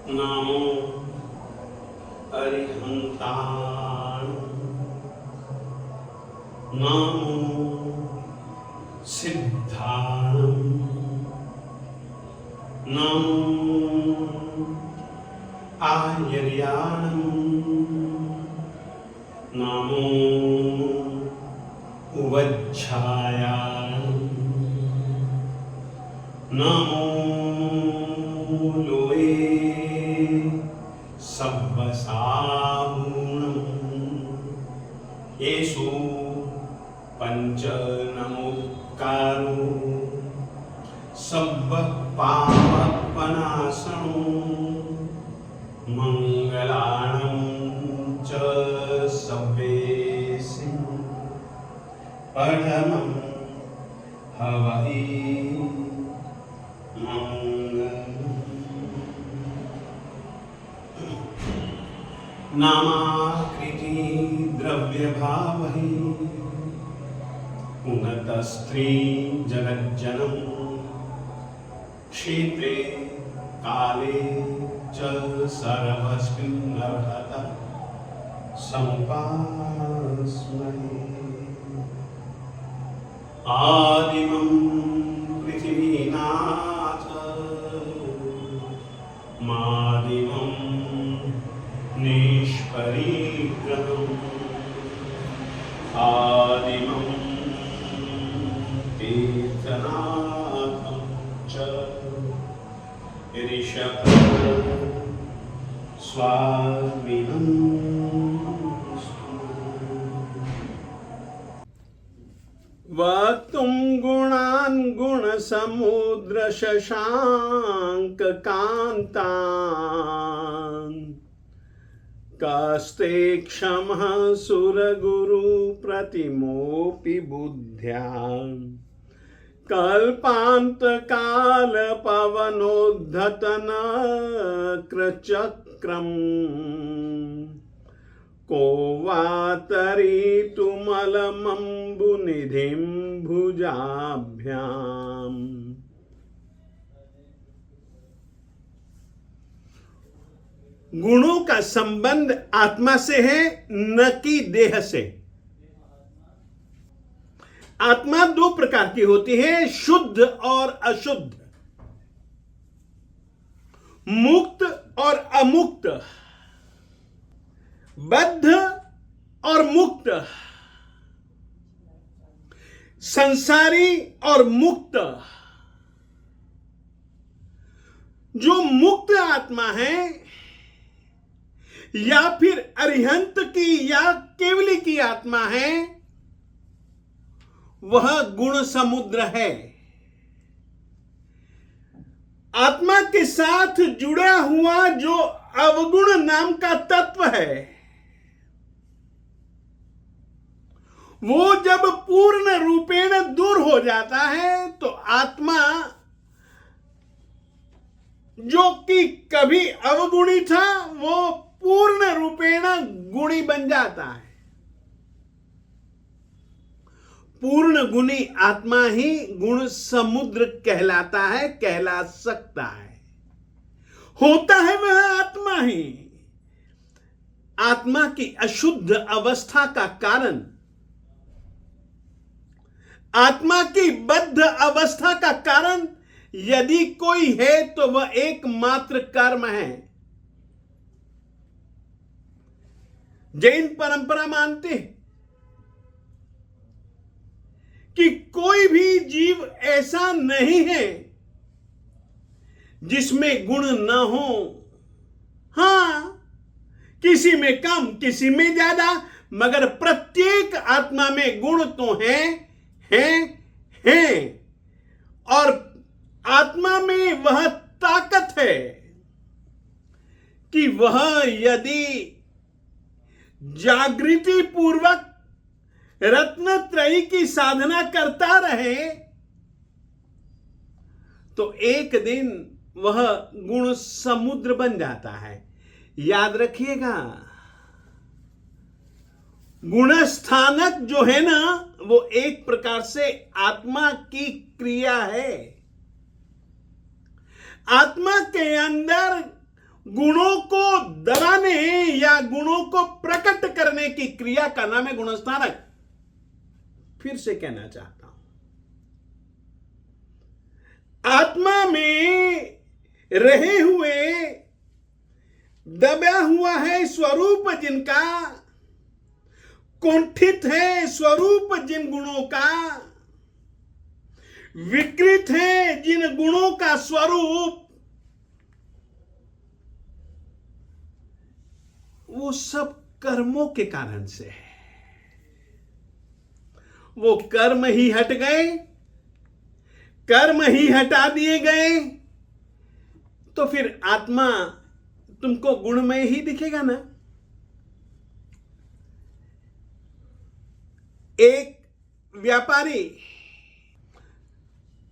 नामो अरिहंताण, नामो सिद्धाणं, नामो आयर्याणं, नामो उवज्झायाणं, नामो लोए सब्बसाहूणं, येषु पंच नमोकारो सब्ब पापनाशनो मंगलाणं च सब्बेषु परमं हवै नामाकृति द्रव्यभावहि उन्नतस्त्री जगज्जनम क्षेत्रे काले च सर्वस्मिन् अर्हता समुपास्महे। आदिमं पृथिवीनाथ मादिमं निष्परिग्रहम् आदिमं तीर्थनाथं च ऋषभ स्वामिनं। वक्तुं गुणान् गुणसमुद्र शशांक कान्तान् कस्ते क्षमः सुरगुरु प्रतिमोऽपि बुद्ध्या कल्पान्तकाल पवनोद्धतन कृचक्रम् को वा तरितुमलमम्बुनिधिं भुजाभ्याम्। गुणों का संबंध आत्मा से है, न कि देह से। आत्मा दो प्रकार की होती है, शुद्ध और अशुद्ध, मुक्त और अमुक्त, बद्ध और मुक्त, संसारी और मुक्त। जो मुक्त आत्मा है या फिर अरिहंत की या केवली की आत्मा है, वह गुण समुद्र है। आत्मा के साथ जुड़ा हुआ जो अवगुण नाम का तत्व है, वो जब पूर्ण रूपेण दूर हो जाता है तो आत्मा जो कि कभी अवगुणी था वो पूर्ण रूपेण गुणी बन जाता है। पूर्ण गुणी आत्मा ही गुण समुद्र कहलाता है, कहला सकता है, होता है वह आत्मा ही। आत्मा की अशुद्ध अवस्था का कारण, आत्मा की बद्ध अवस्था का कारण यदि कोई है तो वह एकमात्र कर्म है। जैन परंपरा मानते हैं कि कोई भी जीव ऐसा नहीं है जिसमें गुण न हो। हां, किसी में कम, किसी में ज्यादा, मगर प्रत्येक आत्मा में गुण तो हैं। और आत्मा में वह ताकत है कि वह यदि जागृति पूर्वक रत्नत्रयी की साधना करता रहे तो एक दिन वह गुण समुद्र बन जाता है। याद रखिएगा, गुणस्थानक जो है ना, वो एक प्रकार से आत्मा की क्रिया है। आत्मा के अंदर गुणों को दबाने या गुणों को प्रकट करने की क्रिया का नाम है गुणस्थानक। फिर से कहना चाहता हूं, आत्मा में रहे हुए दबा हुआ है स्वरूप जिनका, कुंठित है स्वरूप जिन गुणों का, विकृत है जिन गुणों का स्वरूप, वो सब कर्मों के कारण से है। वो कर्म ही हट गए, कर्म ही हटा दिए गए, तो फिर आत्मा तुमको गुणमय ही दिखेगा ना। एक व्यापारी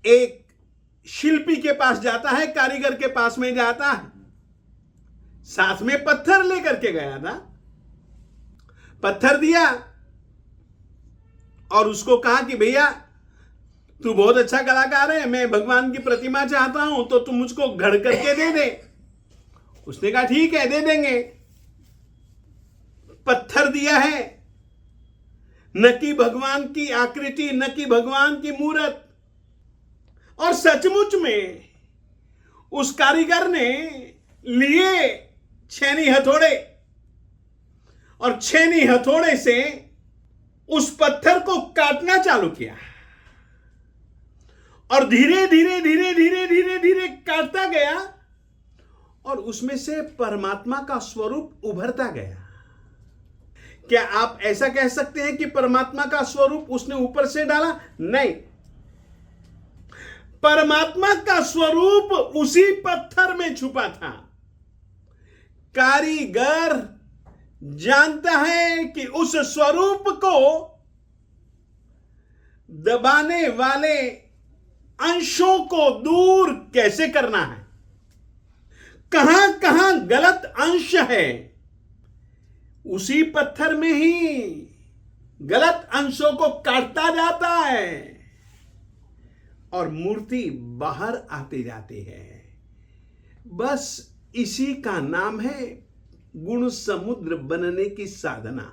एक शिल्पी के पास जाता है, कारीगर के पास में जाता है, साथ में पत्थर लेकर के गया था। पत्थर दिया और उसको कहा कि भैया तू बहुत अच्छा कलाकार है, मैं भगवान की प्रतिमा चाहता हूं, तो तुम मुझको घड़ करके दे दे। उसने कहा ठीक है, दे देंगे। पत्थर दिया है, न कि भगवान की आकृति, न कि भगवान की मूर्त। और सचमुच में उस कारीगर ने लिए छेनी हथौड़े और छेनी हथौड़े से उस पत्थर को काटना चालू किया और धीरे धीरे धीरे धीरे धीरे धीरे काटता गया और उसमें से परमात्मा का स्वरूप उभरता गया। क्या आप ऐसा कह सकते हैं कि परमात्मा का स्वरूप उसने ऊपर से डाला? नहीं, परमात्मा का स्वरूप उसी पत्थर में छुपा था। कारीगर जानता है कि उस स्वरूप को दबाने वाले अंशों को दूर कैसे करना है, कहां कहां गलत अंश है, उसी पत्थर में ही गलत अंशों को काटता जाता है और मूर्ति बाहर आती जाती है। बस इसी का नाम है गुण समुद्र बनने की साधना।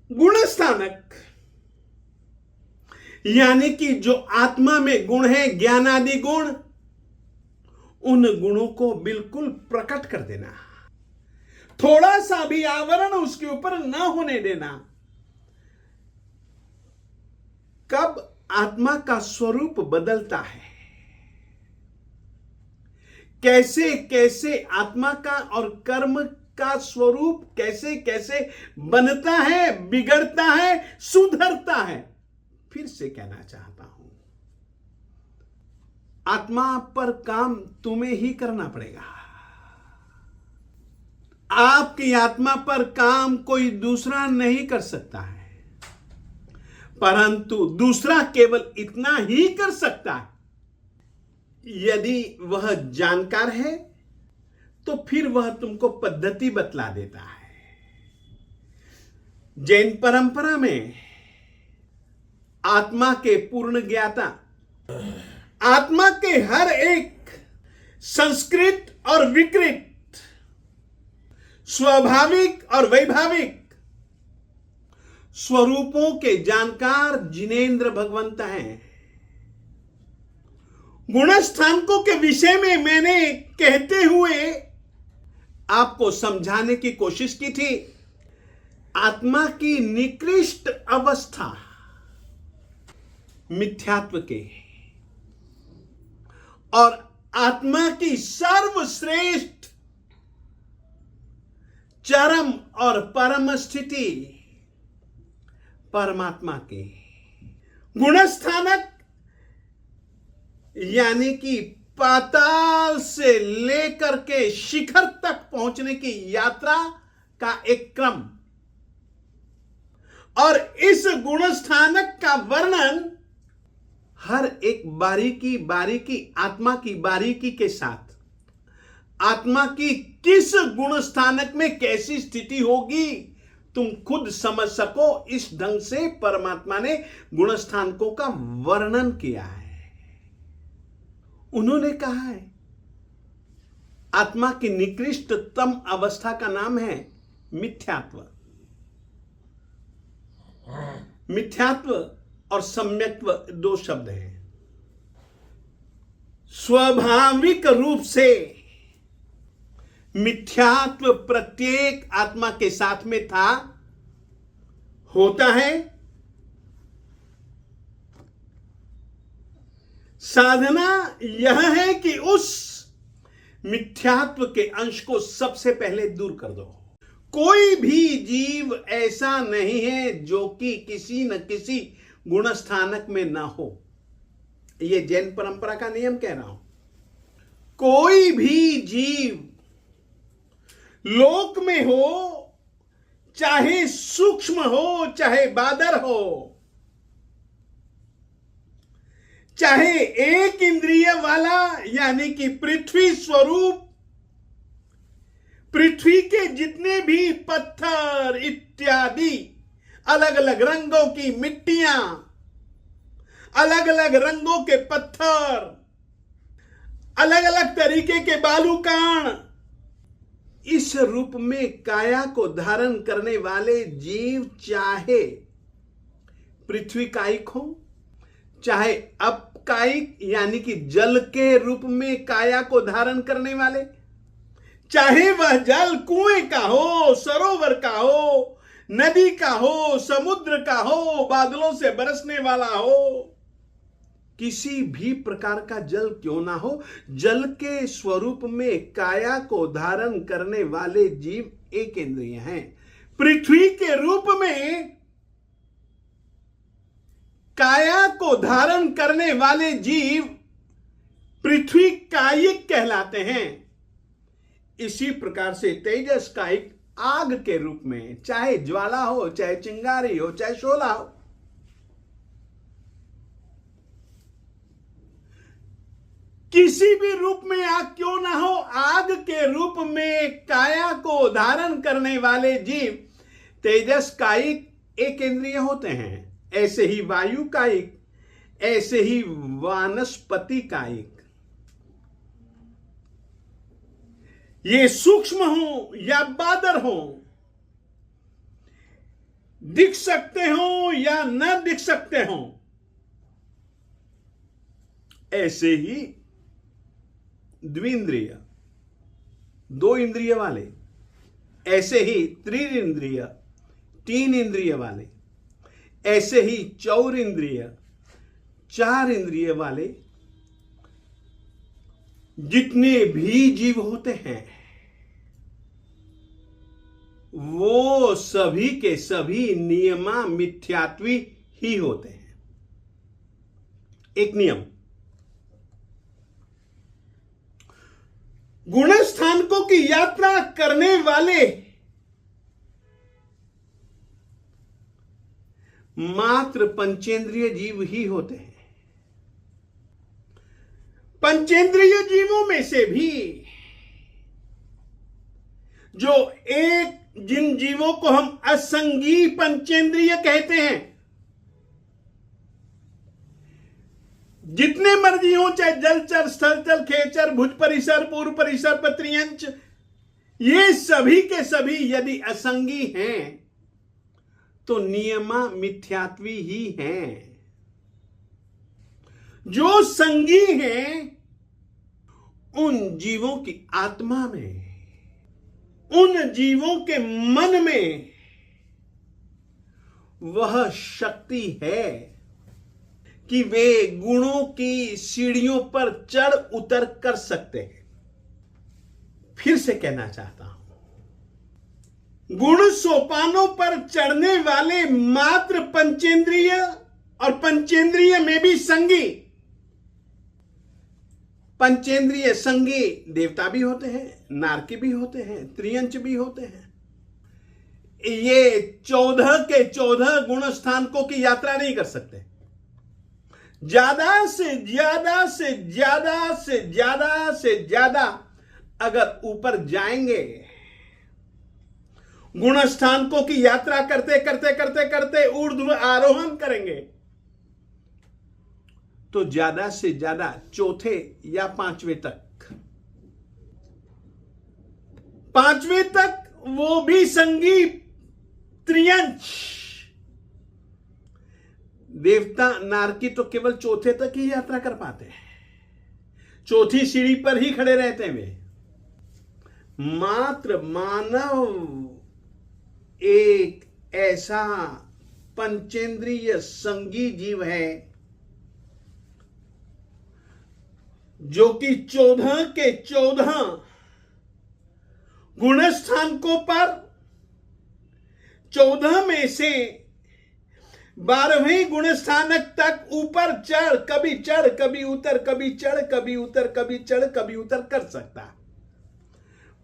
गुणस्थानक यानी कि जो आत्मा में गुण है, ज्ञान आदि गुण, उन गुणों को बिल्कुल प्रकट कर देना, थोड़ा सा भी आवरण उसके ऊपर ना होने देना। कब आत्मा का स्वरूप बदलता है, कैसे कैसे आत्मा का और कर्म का स्वरूप कैसे कैसे बनता है, बिगड़ता है, सुधरता है। फिर से कहना चाहता हूं, आत्मा पर काम तुम्हें ही करना पड़ेगा। आपकी आत्मा पर काम कोई दूसरा नहीं कर सकता है, परंतु दूसरा केवल इतना ही कर सकता है, यदि वह जानकार है तो फिर वह तुमको पद्धति बतला देता है। जैन परंपरा में आत्मा के पूर्ण ज्ञाता, आत्मा के हर एक संस्कृत और विकृत, स्वाभाविक और वैभाविक स्वरूपों के जानकार जिनेंद्र भगवंत हैं। गुणस्थानकों के विषय में मैंने कहते हुए आपको समझाने की कोशिश की थी। आत्मा की निकृष्ट अवस्था मिथ्यात्व के और आत्मा की सर्वश्रेष्ठ चरम और परम स्थिति परमात्मा के। गुणस्थानक यानी कि पाताल से लेकर के शिखर तक पहुंचने की यात्रा का एक क्रम, और इस गुणस्थानक का वर्णन हर एक बारीकी बारीकी, आत्मा की बारीकी के साथ, आत्मा की किस गुण स्थानक में कैसी स्थिति होगी तुम खुद समझ सको, इस ढंग से परमात्मा ने गुण स्थानकों का वर्णन किया है। उन्होंने कहा है आत्मा की निकृष्टतम अवस्था का नाम है मिथ्यात्व। मिथ्यात्व और सम्यक्त्व दो शब्द हैं। स्वाभाविक रूप से मिथ्यात्व प्रत्येक आत्मा के साथ में था, होता है। साधना यह है कि उस मिथ्यात्व के अंश को सबसे पहले दूर कर दो। कोई भी जीव ऐसा नहीं है जो कि किसी न किसी गुणस्थानक में ना हो। यह जैन परंपरा का नियम कह रहा हूं। कोई भी जीव लोक में हो, चाहे सूक्ष्म हो चाहे बादर हो, चाहे एक इंद्रिय वाला यानी कि पृथ्वी स्वरूप, पृथ्वी के जितने भी पत्थर इत्यादि, अलग अलग रंगों की मिट्टियां, अलग अलग रंगों के पत्थर, अलग अलग तरीके के बालूकाण, इस रूप में काया को धारण करने वाले जीव चाहे पृथ्वी कायिक हो, चाहे अपकायिक यानी कि जल के रूप में काया को धारण करने वाले, चाहे वह जल कुएं का हो, सरोवर का हो, नदी का हो, समुद्र का हो, बादलों से बरसने वाला हो, किसी भी प्रकार का जल क्यों ना हो, जल के स्वरूप में काया को धारण करने वाले जीव एक इंद्रिय हैं। पृथ्वी के रूप में काया को धारण करने वाले जीव पृथ्वी कायिक कहलाते हैं। इसी प्रकार से तेजस कायिक आग के रूप में, चाहे ज्वाला हो, चाहे चिंगारी हो, चाहे शोला हो, किसी भी रूप में आग क्यों ना हो, आग के रूप में काया को धारण करने वाले जीव तेजस कायिक एक इंद्रिय होते हैं। ऐसे ही वायु कायिक, ऐसे ही वानस्पति कायिक। ये सूक्ष्म हो या बादर हो, दिख सकते हो या न दिख सकते हो, ऐसे ही द्विंद्रिय, दो इंद्रिय वाले, ऐसे ही त्रिंद्रिय, तीन इंद्रिय वाले, ऐसे ही चौर इंद्रिय, चार इंद्रिय वाले जितने भी जीव होते हैं, वो सभी के सभी नियमा मिथ्यात्वी ही होते हैं। एक नियम, गुण स्थानकों की यात्रा करने वाले मात्र पंचेंद्रिय जीव ही होते हैं। पंचेंद्रिय जीवों में से भी जो एक, जिन जीवों को हम असंगी पंचेंद्रिय कहते हैं, जितने मर्जी हो, चाहे जलचर, स्थलचर, खेचर, भुज परिसर, पूर्व परिसर, पत्रियंच, ये सभी के सभी यदि असंगी हैं तो नियमा मिथ्यात्वी ही हैं। जो संगी हैं उन जीवों की आत्मा में, उन जीवों के मन में वह शक्ति है कि वे गुणों की सीढ़ियों पर चढ़ उतर कर सकते हैं। फिर से कहना चाहता हूं, गुण सोपानों पर चढ़ने वाले मात्र पंचेंद्रिय, और पंचेंद्रिय में भी संगी, पंचेंद्रिय संगी देवता भी होते हैं, नारकी भी होते हैं, त्रियंच भी होते हैं। ये 14 के 14 गुण स्थानकों की यात्रा नहीं कर सकते। ज्यादा से ज्यादा से ज्यादा से ज्यादा से ज्यादा अगर ऊपर जाएंगे, गुण स्थानकों की यात्रा करते करते करते करते ऊर्ध्व आरोहण करेंगे, तो ज्यादा से ज्यादा चौथे या पांचवें तक वो भी संगीत त्रियंश। देवता नारकी तो केवल चौथे तक ही यात्रा कर पाते हैं, चौथी सीढ़ी पर ही खड़े रहते हैं वे। मात्र मानव एक ऐसा पंचेंद्रिय संगी जीव है जो कि 14 के 14 गुण स्थानकों पर 14 में से 12वें गुण स्थानक तक ऊपर चढ़ कभी उतर, कभी चढ़ कभी उतर, कभी चढ़ कभी उतर कर सकता।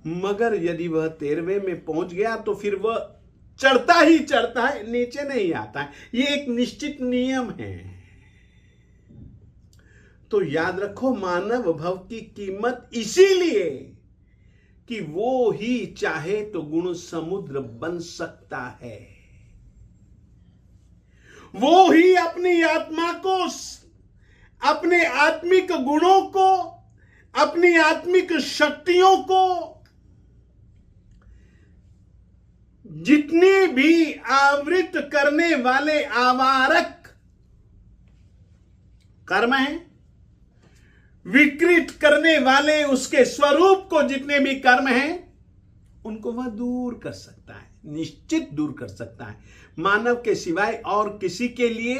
मगर यदि वह 13वें में पहुंच गया तो फिर वह चढ़ता ही चढ़ता है, नीचे नहीं आता है। यह एक निश्चित नियम है। तो याद रखो, मानव भव की कीमत इसीलिए कि वो ही चाहे तो गुण समुद्र बन सकता है। वो ही अपनी आत्मा को, अपने आत्मिक गुणों को, अपनी आत्मिक शक्तियों को, जितने भी आवृत करने वाले आवारक कर्म हैं, विकृत करने वाले उसके स्वरूप को जितने भी कर्म हैं, उनको वह दूर कर सकता है, निश्चित दूर कर सकता है। मानव के सिवाय और किसी के लिए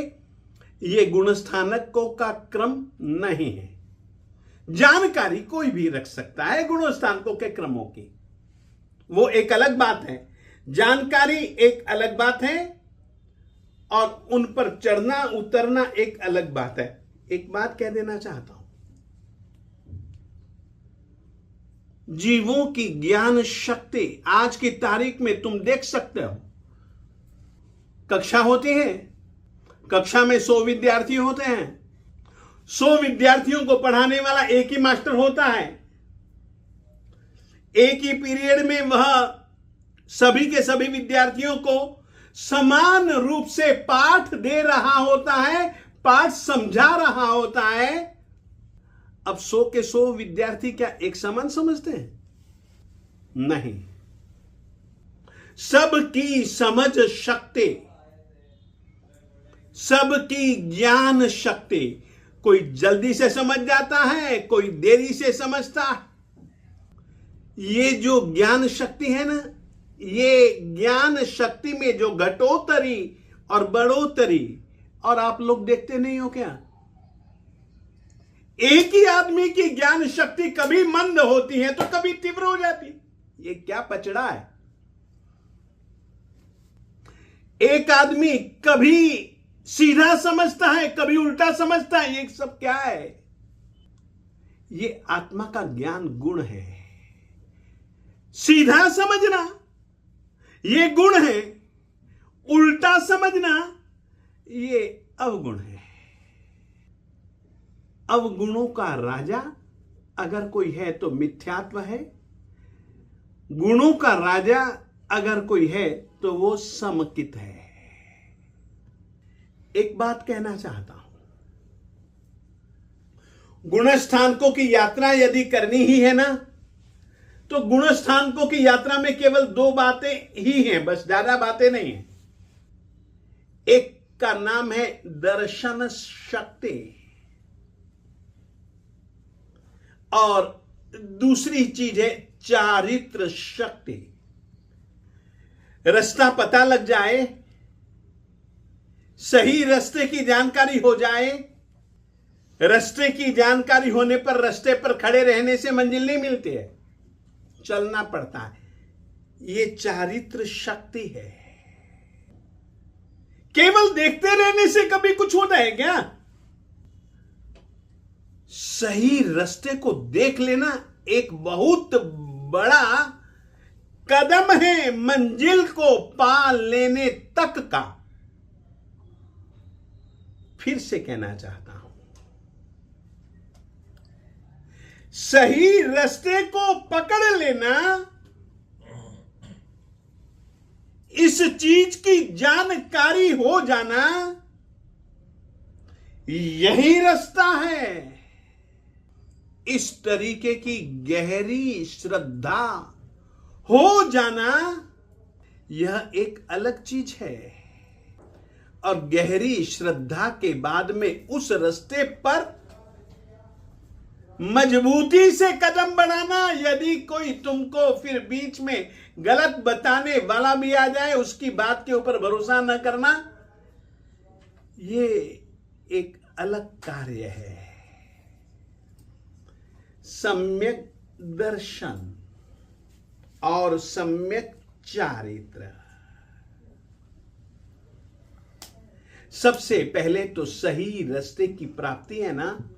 यह गुणस्थानकों का क्रम नहीं है। जानकारी कोई भी रख सकता है गुणस्थानकों के क्रमों की, वो एक अलग बात है। जानकारी एक अलग बात है और उन पर चढ़ना उतरना एक अलग बात है। एक बात कह देना चाहता हूं, जीवों की ज्ञान शक्ति आज की तारीख में तुम देख सकते हो। कक्षा होती है, कक्षा में 100 विद्यार्थी होते हैं, 100 विद्यार्थियों को पढ़ाने वाला एक ही मास्टर होता है। एक ही पीरियड में वह सभी के सभी विद्यार्थियों को समान रूप से पाठ दे रहा होता है, पाठ समझा रहा होता है। अब 100 के 100 विद्यार्थी क्या एक समान समझते हैं? नहीं। सबकी समझ शक्ति, सबकी ज्ञान शक्ति, कोई जल्दी से समझ जाता है, कोई देरी से समझता है। ये जो ज्ञान शक्ति है ना, ये ज्ञान शक्ति में जो घटोत्तरी और बढ़ोतरी, और आप लोग देखते नहीं हो क्या, एक ही आदमी की ज्ञान शक्ति कभी मंद होती है तो कभी तीव्र हो जाती। ये क्या पचड़ा है? एक आदमी कभी सीधा समझता है, कभी उल्टा समझता है। ये सब क्या है? ये आत्मा का ज्ञान गुण है। सीधा समझना ये गुण है, उल्टा समझना ये अवगुण है। अवगुणों का राजा अगर कोई है तो मिथ्यात्व है, गुणों का राजा अगर कोई है तो वो समकित है। एक बात कहना चाहता हूं, गुणस्थानकों की यात्रा यदि करनी ही है ना, तो गुणस्थानकों की यात्रा में केवल 2 बातें ही हैं, बस, ज्यादा बातें नहीं है। एक का नाम है दर्शन शक्ति और दूसरी चीज है चारित्र शक्ति। रास्ता पता लग जाए, सही रास्ते की जानकारी हो जाए, रास्ते की जानकारी होने पर रास्ते पर खड़े रहने से मंजिल नहीं मिलती है, चलना पड़ता है। ये चारित्र शक्ति है। केवल देखते रहने से कभी कुछ होता है क्या? सही रास्ते को देख लेना एक बहुत बड़ा कदम है मंजिल को पा लेने तक का। फिर से कहना चाहता हूं, सही रास्ते को पकड़ लेना, इस चीज की जानकारी हो जाना, यही रास्ता है। इस तरीके की गहरी श्रद्धा हो जाना, यह एक अलग चीज है। और गहरी श्रद्धा के बाद में उस रास्ते पर मजबूती से कदम बढ़ाना। यदि कोई तुमको फिर बीच में गलत बताने वाला भी आ जाए, उसकी बात के ऊपर भरोसा न करना, ये एक अलग कार्य है। सम्यक दर्शन और सम्यक चारित्र। सबसे पहले तो सही रास्ते की प्राप्ति है ना।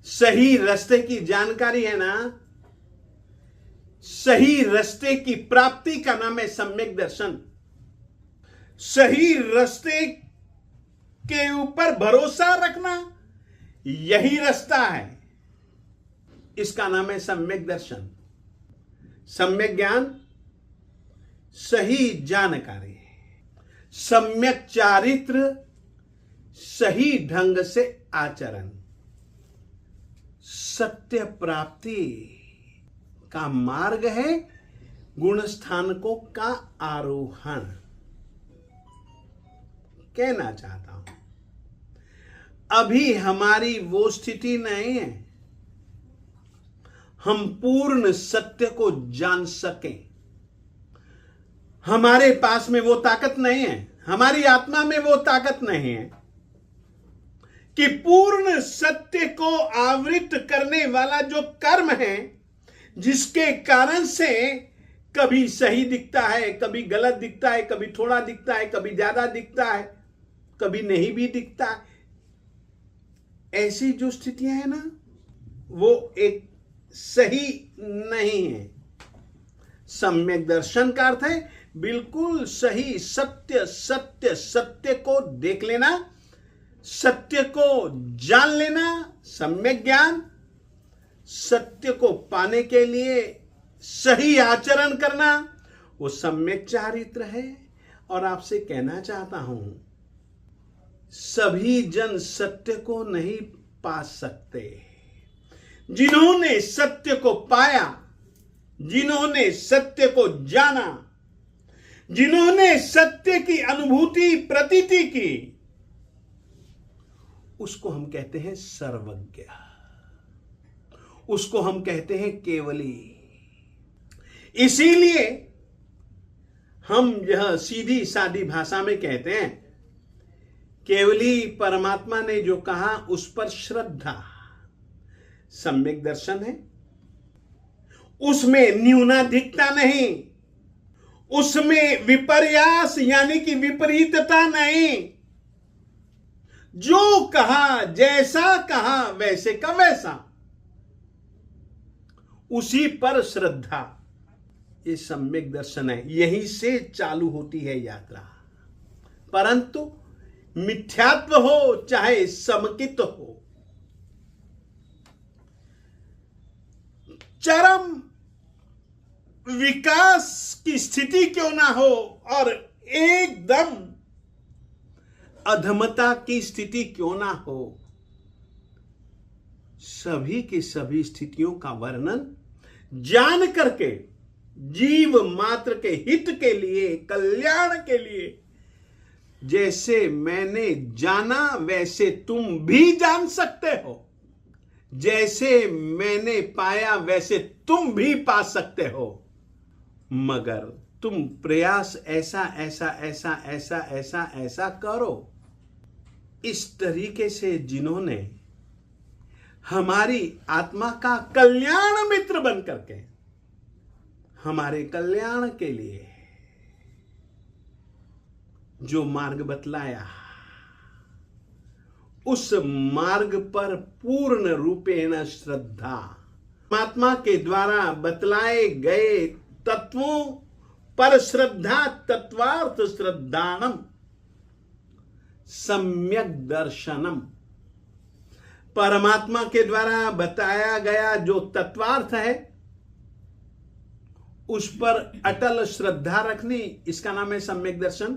सही रास्ते की जानकारी है ना। सही रास्ते की प्राप्ति का नाम है सम्यक दर्शन। सही रास्ते के ऊपर भरोसा रखना, यही रास्ता है। इसका नाम है सम्यक दर्शन। सम्यक ज्ञान, सही जानकारी। सम्यक चारित्र, सही ढंग से आचरण। सत्य प्राप्ति का मार्ग है गुण स्थानकों का आरोहण। कहना चाहता हूं, अभी हमारी वो स्थिति नहीं है हम पूर्ण सत्य को जान सकें। हमारे पास में वो ताकत नहीं है, हमारी आत्मा में वो ताकत नहीं है कि पूर्ण सत्य को आवृत करने वाला जो कर्म है, जिसके कारण से कभी सही दिखता है, कभी गलत दिखता है, कभी थोड़ा दिखता है, कभी ज्यादा दिखता है, कभी नहीं भी दिखता है, ऐसी जो स्थितियां है ना, वो एक सही नहीं है। सम्यक दर्शन का अर्थ है बिल्कुल सही सत्य सत्य सत्य को देख लेना, सत्य को जान लेना। सम्यक ज्ञान, सत्य को पाने के लिए सही आचरण करना, वो सम्यक चारित्र है। और आपसे कहना चाहता हूं, सभी जन सत्य को नहीं पा सकते। जिन्होंने सत्य को पाया, जिन्होंने सत्य को जाना, जिन्होंने सत्य की अनुभूति प्रतीति की, उसको हम कहते हैं सर्वज्ञ, उसको हम कहते हैं केवली। इसीलिए हम यह सीधी सादी भाषा में कहते हैं, केवली परमात्मा ने जो कहा उस पर श्रद्धा। सम्यक दर्शन है, उसमें न्यूनाधिकता नहीं, उसमें विपर्यास यानी कि विपरीतता नहीं। जो कहा, जैसा कहा वैसे का वैसा, उसी पर श्रद्धा, ये सम्यक दर्शन है। यहीं से चालू होती है यात्रा। परंतु मिथ्यात्व हो चाहे समकित हो, चरम विकास की स्थिति क्यों ना हो और एकदम अधमता की स्थिति क्यों ना हो, सभी की सभी स्थितियों का वर्णन जान करके जीव मात्र के हित के लिए, कल्याण के लिए, जैसे मैंने जाना वैसे तुम भी जान सकते हो, जैसे मैंने पाया वैसे तुम भी पा सकते हो। मगर तुम प्रयास ऐसा ऐसा ऐसा ऐसा ऐसा ऐसा करो। इस तरीके से जिन्होंने हमारी आत्मा का कल्याण मित्र बन करके हमारे कल्याण के लिए जो मार्ग बतलाया, उस मार्ग पर पूर्ण रूपेण श्रद्धा, परमात्मा के द्वारा बतलाए गए तत्वों पर श्रद्धा, तत्वार्थ श्रद्धानम सम्यक दर्शनम। परमात्मा के द्वारा बताया गया जो तत्वार्थ है उस पर अटल श्रद्धा रखनी, इसका नाम है सम्यक दर्शन।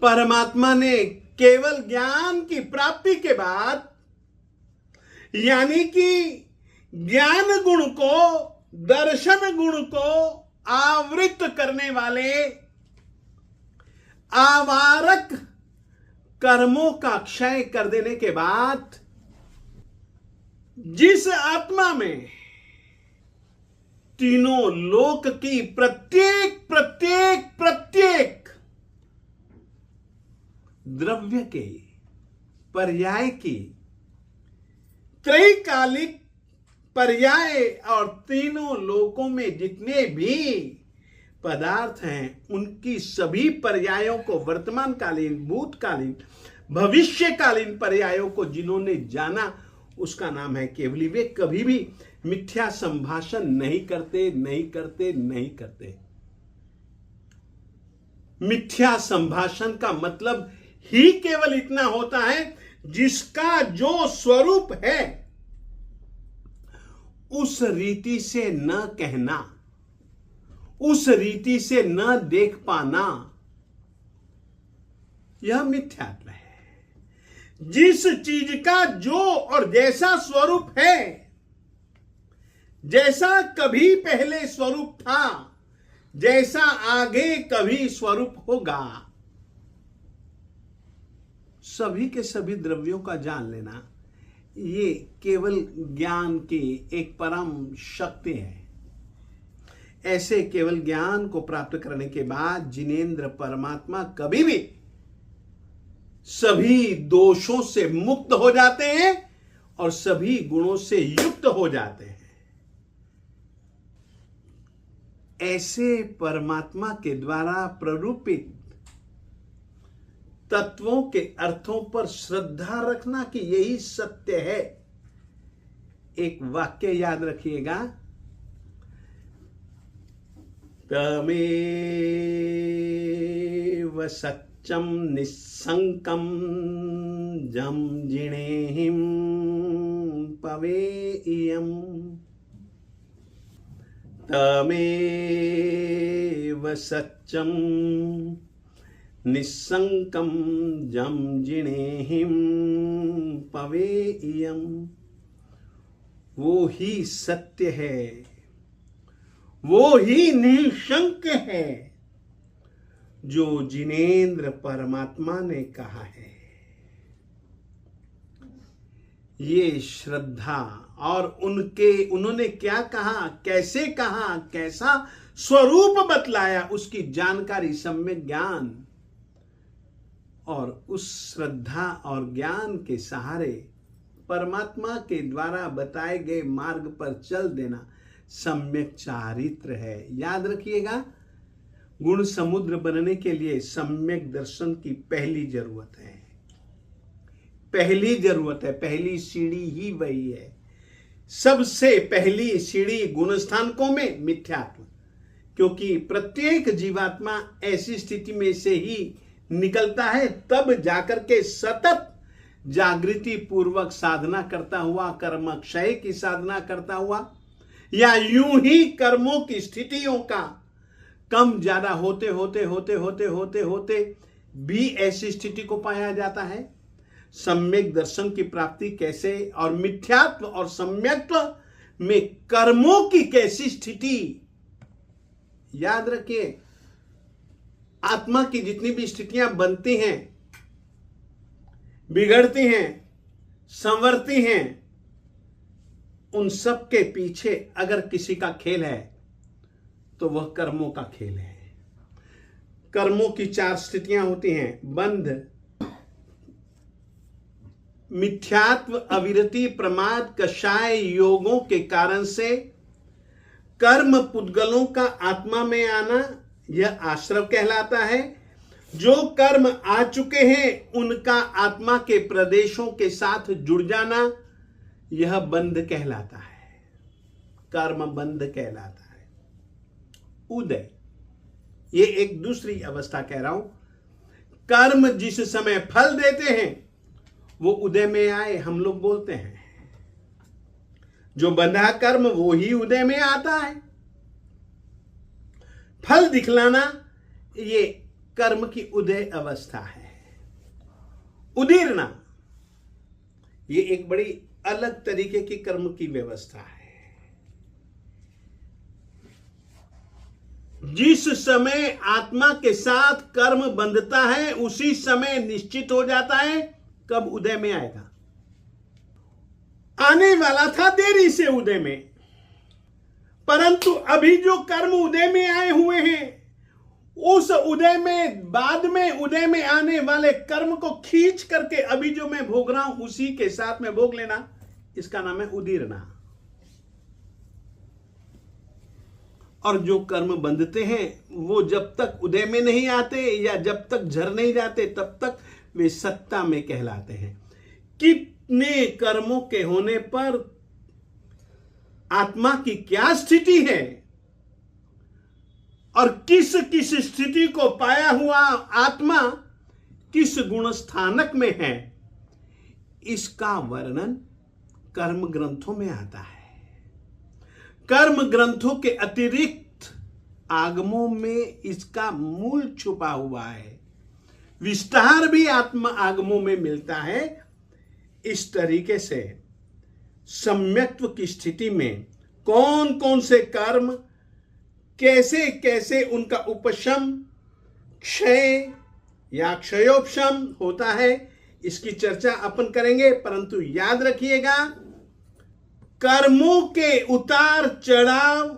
परमात्मा ने केवल ज्ञान की प्राप्ति के बाद, यानी कि ज्ञान गुण को, दर्शन गुण को आवृत करने वाले आवारक कर्मों का क्षय कर देने के बाद, जिस आत्मा में तीनों लोक की प्रत्येक प्रत्येक प्रत्येक द्रव्य के पर्याय की, त्रैकालिक पर्याय और तीनों लोकों में जितने भी पदार्थ हैं उनकी सभी पर्यायों को, वर्तमानकालीन, भूतकालीन, भविष्यकालीन पर्यायों को जिन्होंने जाना उसका नाम है केवली। वे कभी भी मिथ्या संभाषण नहीं करते, नहीं करते, नहीं करते। मिथ्या संभाषण का मतलब ही केवल इतना होता है, जिसका जो स्वरूप है उस रीति से न कहना, उस रीति से न देख पाना, यह मिथ्यात्व है। जिस चीज का जो और जैसा स्वरूप है, जैसा कभी पहले स्वरूप था, जैसा आगे कभी स्वरूप होगा, सभी के सभी द्रव्यों का जान लेना, ये केवल ज्ञान की एक परम शक्ति है। ऐसे केवल ज्ञान को प्राप्त करने के बाद जिनेंद्र परमात्मा कभी भी सभी दोषों से मुक्त हो जाते हैं और सभी गुणों से युक्त हो जाते हैं। ऐसे परमात्मा के द्वारा प्ररूपित तत्वों के अर्थों पर श्रद्धा रखना कि यही सत्य है। एक वाक्य याद रखिएगा, तमेव सच्चम निस्संकम जम जिणेहिं पवेयम्, तमेव सच्चम निस्संकम जम जिणेहिं पवेयम्। वो ही सत्य है, वो ही निशंक है जो जिनेंद्र परमात्मा ने कहा है। ये श्रद्धा और उन्होंने क्या कहा, कैसे कहा, कैसा स्वरूप बतलाया, उसकी जानकारी, सम्यक ज्ञान, और उस श्रद्धा और ज्ञान के सहारे परमात्मा के द्वारा बताए गए मार्ग पर चल देना सम्यक चारित्र है। याद रखिएगा, गुण समुद्र बनने के लिए सम्यक दर्शन की पहली जरूरत है, पहली जरूरत है, पहली सीढ़ी ही वही है। सबसे पहली सीढ़ी गुणस्थानकों में मिथ्यात्व, क्योंकि प्रत्येक जीवात्मा ऐसी स्थिति में से ही निकलता है, तब जाकर के सतत जागृति पूर्वक साधना करता हुआ, कर्म क्षय की साधना करता हुआ, या यूं ही कर्मों की स्थितियों का कम ज्यादा होते होते होते होते होते होते भी ऐसी स्थिति को पाया जाता है। सम्यक दर्शन की प्राप्ति कैसे, और मिथ्यात्व और सम्यक्त्व में कर्मों की कैसी स्थिति, याद रखिए, आत्मा की जितनी भी स्थितियां बनती हैं, बिगड़ती हैं, संवरती हैं, उन सब के पीछे अगर किसी का खेल है तो वह कर्मों का खेल है। कर्मों की 4 स्थितियां होती हैं, बंध, मिथ्यात्व, अविरति, प्रमाद, कषाय योगों के कारण से कर्म पुद्गलों का आत्मा में आना, यह आश्रव कहलाता है। जो कर्म आ चुके हैं उनका आत्मा के प्रदेशों के साथ जुड़ जाना, यह बंध कहलाता है, कर्म बंध कहलाता है। उदय, ये एक दूसरी अवस्था कह रहा हूं। कर्म जिस समय फल देते हैं वो उदय में आए, हम लोग बोलते हैं। जो बंधा कर्म वो ही उदय में आता है। फल दिखलाना ये कर्म की उदय अवस्था है। उदीरना ये एक बड़ी अलग तरीके की कर्म की व्यवस्था है। जिस समय आत्मा के साथ कर्म बंधता है उसी समय निश्चित हो जाता है कब उदय में आएगा। आने वाला था देरी से उदय में, परंतु अभी जो कर्म उदय में आए हुए हैं उस उदय में, बाद में उदय में आने वाले कर्म को खींच करके अभी जो मैं भोग रहा हूं उसी के साथ में भोग लेना, इसका नाम है उदीरना। और जो कर्म बंधते हैं वो जब तक उदय में नहीं आते या जब तक झर नहीं जाते तब तक वे सत्ता में कहलाते हैं। कितने कर्मों के होने पर आत्मा की क्या स्थिति है और किस किस स्थिति को पाया हुआ आत्मा किस गुण स्थानक में है, इसका वर्णन कर्म ग्रंथों में आता है। कर्म ग्रंथों के अतिरिक्त आगमों में इसका मूल छुपा हुआ है। विस्तार भी आत्मा आगमों में मिलता है। इस तरीके से सम्यक्त्व की स्थिति में कौन कौन से कर्म, कैसे कैसे उनका उपशम, क्षय या क्षयोपशम होता है, इसकी चर्चा अपन करेंगे। परंतु याद रखिएगा, कर्मों के उतार चढ़ाव,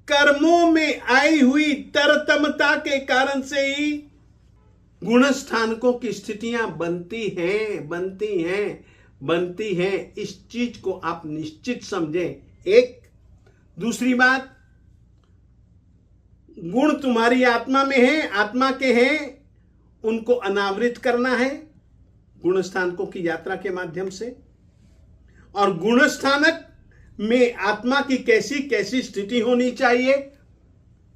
कर्मों में आई हुई तरतमता के कारण से ही गुण स्थानकों की स्थितियां बनती हैं। इस चीज को आप निश्चित समझें। एक दूसरी बात, गुण तुम्हारी आत्मा में है, आत्मा के हैं, उनको अनावृत करना है गुण स्थानकों की यात्रा के माध्यम से। और गुण स्थानक में आत्मा की कैसी कैसी स्थिति होनी चाहिए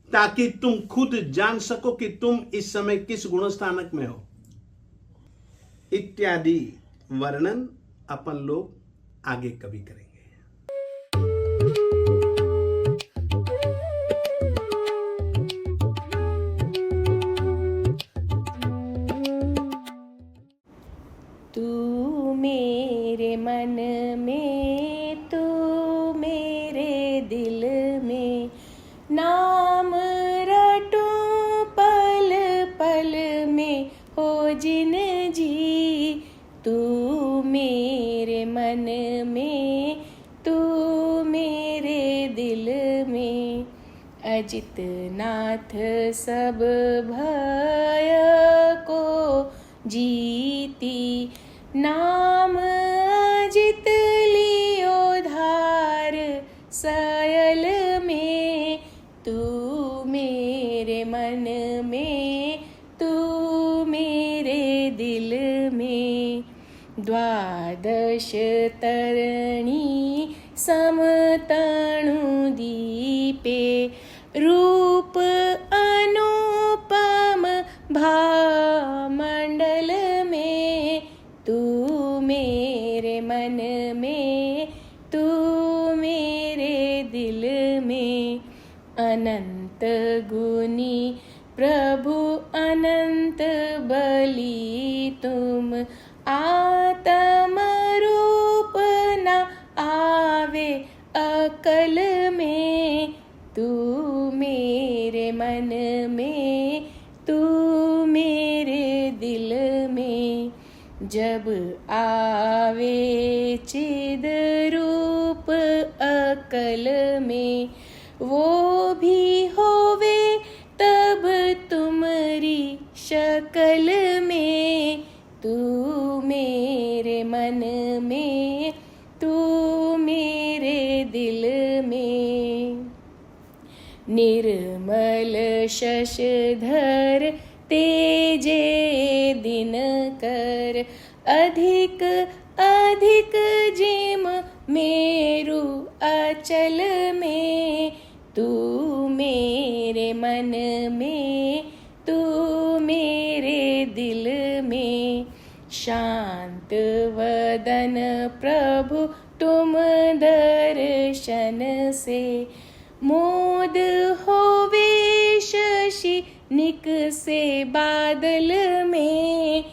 ताकि तुम खुद जान सको कि तुम इस समय किस गुण स्थानक में हो, इत्यादि वर्णन अपन लोग आगे कभी करेंगे। तू मेरे मन में, तू मेरे दिल में, नाम रटूं पल पल में हो जिन जी। तू मेरे मन में, तू मेरे दिल में, अजित नाथ सब भय को जीती। नाम अजित लियो धार सयल में। तू मेरे मन में, तू मेरे दिल में, द्वादश तरणी समतणु दीपे, रूप अनुपम भामंडल में। तू मेरे मन में, तू मेरे दिल में, अनंत गुनी प्रभु अनंत बली तुम। आत्म रूप न आवे अकल में। तू मेरे मन में, तू मेरे दिल में, जब आवे चिद रूप अकल में, वो भी होवे तब तुमरी शकल में। तू मेरे मन में, तू मेरे दिल में, निर्मल शशधर तेजे दिन कर, अधिक अधिक जिम मेरु अचल में। तू मेरे मन में, तू मेरे दिल में, शांत दर्शन से। मोद होवे शशि निकसे बादल में,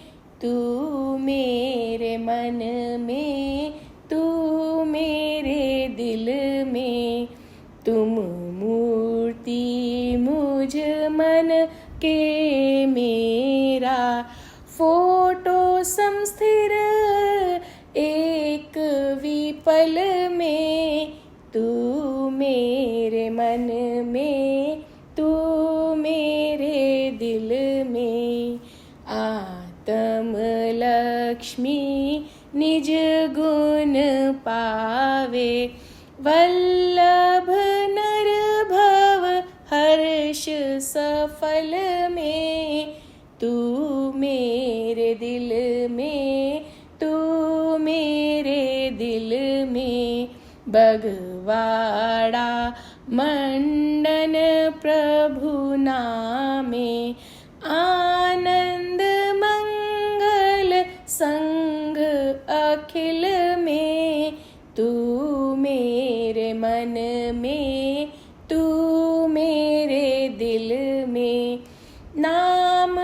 तू मेरे मन में, तू मेरे दिल में। तुम मूर्ति मुझ मन के मेरा, फोटो समस्थिर एक विपल में। तू मेरे मन में, तू मेरे दिल में। आत्म लक्ष्मी निज गुण पावे, वल्लभ नर भव हर्ष सफल में। तू मेरे दिल में, तू मेरे दिल में। बगवाड़ा मंडन प्रभु नामे, आनंद मंगल संग अखिल में। तू मेरे मन में, तू मेरे दिल में। नाम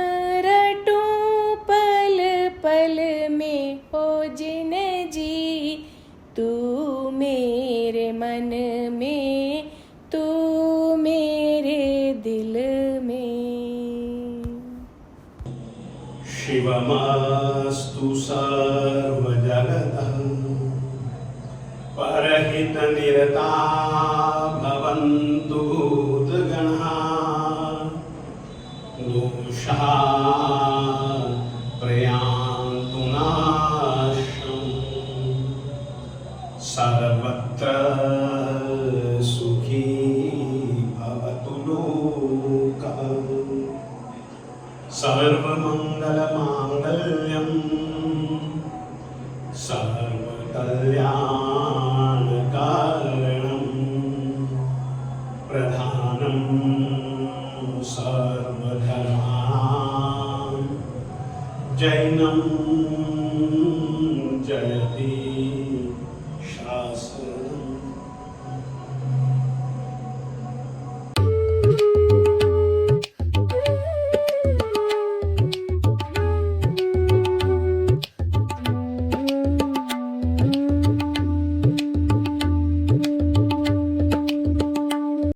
रटूं पल पल में हो जिन जी, तू मेरे मन में, तू मेरे दिल में। शिवमस्तु सर्वजगतः, परहित निरता भवन्तु भूतगणाः। दोषाः प्रयान्तु नाशम्, सर्वत्र सुखी भवतु लोकः। सर्वमङ्गलमाङ्गल्यं सर्वकल्याणकारणं, प्रधानं सर्वधर्माणां, जैनं जयति।